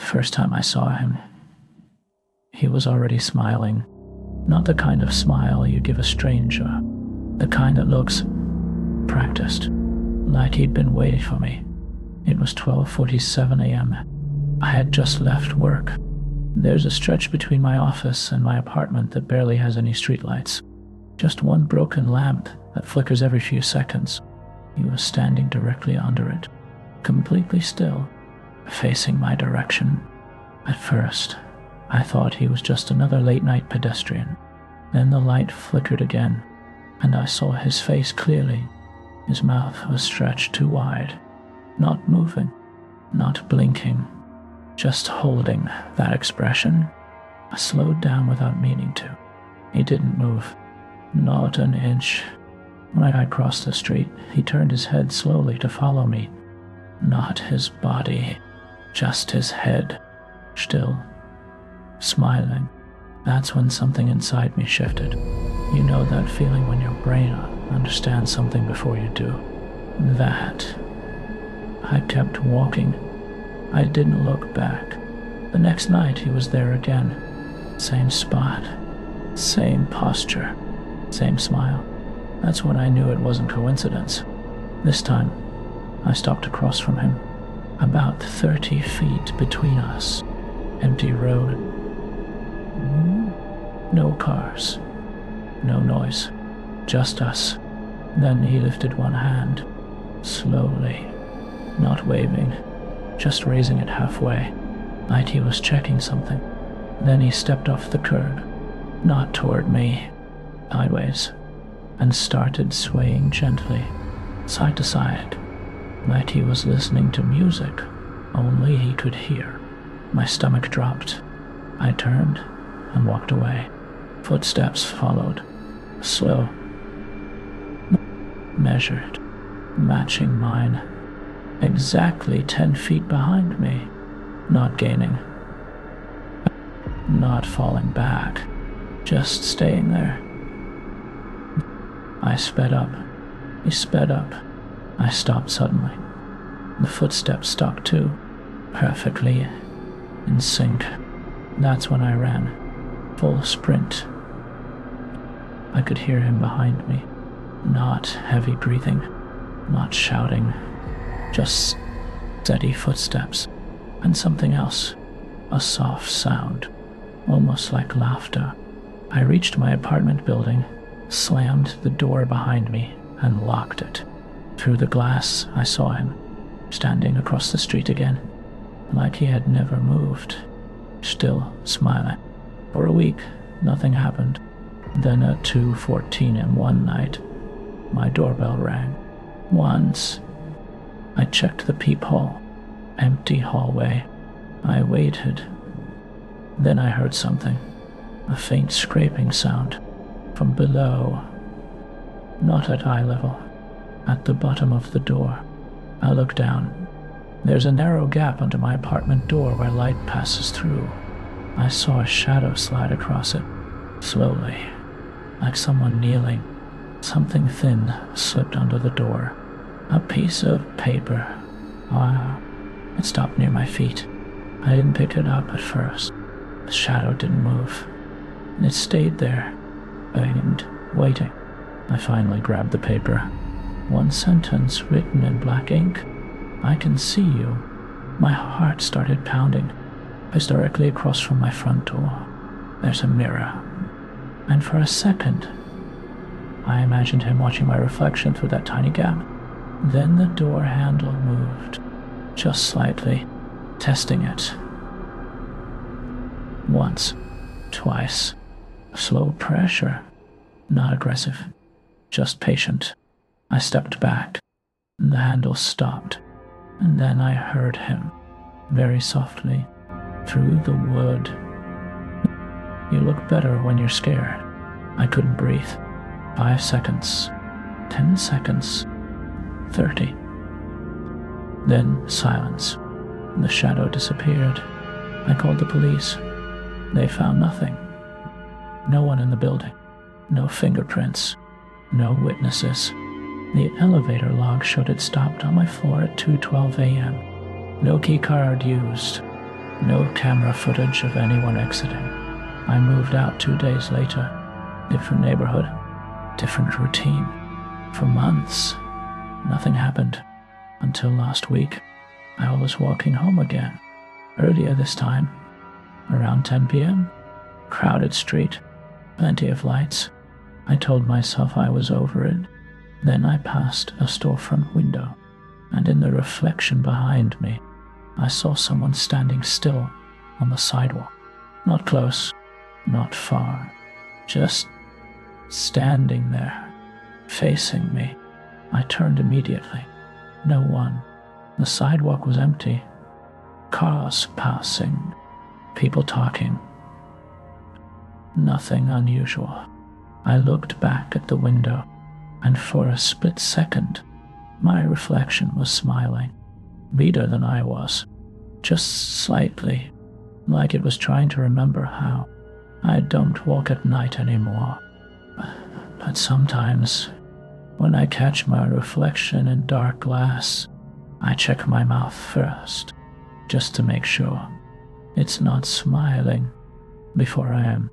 First time I saw him, he was already smiling. Not the kind of smile you give a stranger. The kind that looks practiced, like he'd been waiting for me. It was 12:47 a.m. I had just left work. There's a stretch between my office and my apartment that barely has any streetlights. Just one broken lamp that flickers every few seconds. He was standing directly under it, completely still, facing my direction. At first, I thought he was just another late-night pedestrian. Then the light flickered again, and I saw his face clearly. His mouth was stretched too wide, not moving, not blinking, just holding that expression. I slowed down without meaning to. He didn't move, not an inch. When I crossed the street, he turned his head slowly to follow me. Not his body, just his head, still, smiling. That's when something inside me shifted. You know that feeling when your brain understands something before you do. That. I kept walking. I didn't look back. The next night he was there again. Same spot, same posture, same smile. That's when I knew it wasn't coincidence. This time, I stopped across from him, about 30 feet between us. Empty road. No cars. No noise. Just us. Then he lifted one hand, slowly, not waving, just raising it halfway, like he was checking something. Then he stepped off the curb, not toward me, sideways, and started swaying gently, side to side, like he was listening to music only he could hear. My stomach dropped. I turned and walked away. Footsteps followed, slow, measured, matching mine, exactly 10 feet behind me, not gaining, not falling back, just staying there. I sped up. He sped up. I stopped suddenly. The footsteps stopped too, perfectly in sync. That's when I ran, full sprint. I could hear him behind me, not heavy breathing, not shouting, just steady footsteps, and something else, a soft sound, almost like laughter. I reached my apartment building, slammed the door behind me, and locked it. Through the glass, I saw him, standing across the street again, like he had never moved, still smiling. For a week, nothing happened. Then at 2:14 a.m. one night, my doorbell rang. Once. I checked the peephole. Empty hallway. I waited. Then I heard something. A faint scraping sound. From below. Not at eye level. At the bottom of the door. I look down. There's a narrow gap under my apartment door where light passes through. I saw a shadow slide across it, slowly, like someone kneeling. Something thin slipped under the door. A piece of paper. Wow. It stopped near my feet. I didn't pick it up at first. The shadow didn't move. It stayed there, and waiting. I finally grabbed the paper. One sentence written in black ink. I can see you. My heart started pounding. I was directly across from my front door. There's a mirror. And for a second, I imagined him watching my reflection through that tiny gap. Then the door handle moved, just slightly, testing it. Once, twice. Slow pressure. Not aggressive, just patient. I stepped back. The handle stopped. And then I heard him, very softly, through the wood. You look better when you're scared. I couldn't breathe. 5 seconds. 10 seconds. 30. Then silence. The shadow disappeared. I called the police. They found nothing. No one in the building. No fingerprints. No witnesses. The elevator log showed it stopped on my floor at 2:12 a.m. No key card used. No camera footage of anyone exiting. I moved out 2 days later. Different neighborhood, different routine. For months, nothing happened. Until last week, I was walking home again. Earlier this time, around 10 p.m. Crowded street, plenty of lights. I told myself I was over it. Then I passed a storefront window, and in the reflection behind me, I saw someone standing still on the sidewalk. Not close, not far, just standing there, facing me. I turned immediately. No one. The sidewalk was empty. Cars passing, people talking. Nothing unusual. I looked back at the window, and for a split second, my reflection was smiling. Better than I was. Just slightly, like it was trying to remember how I don't walk at night anymore. But sometimes, when I catch my reflection in dark glass, I check my mouth first, just to make sure it's not smiling before I am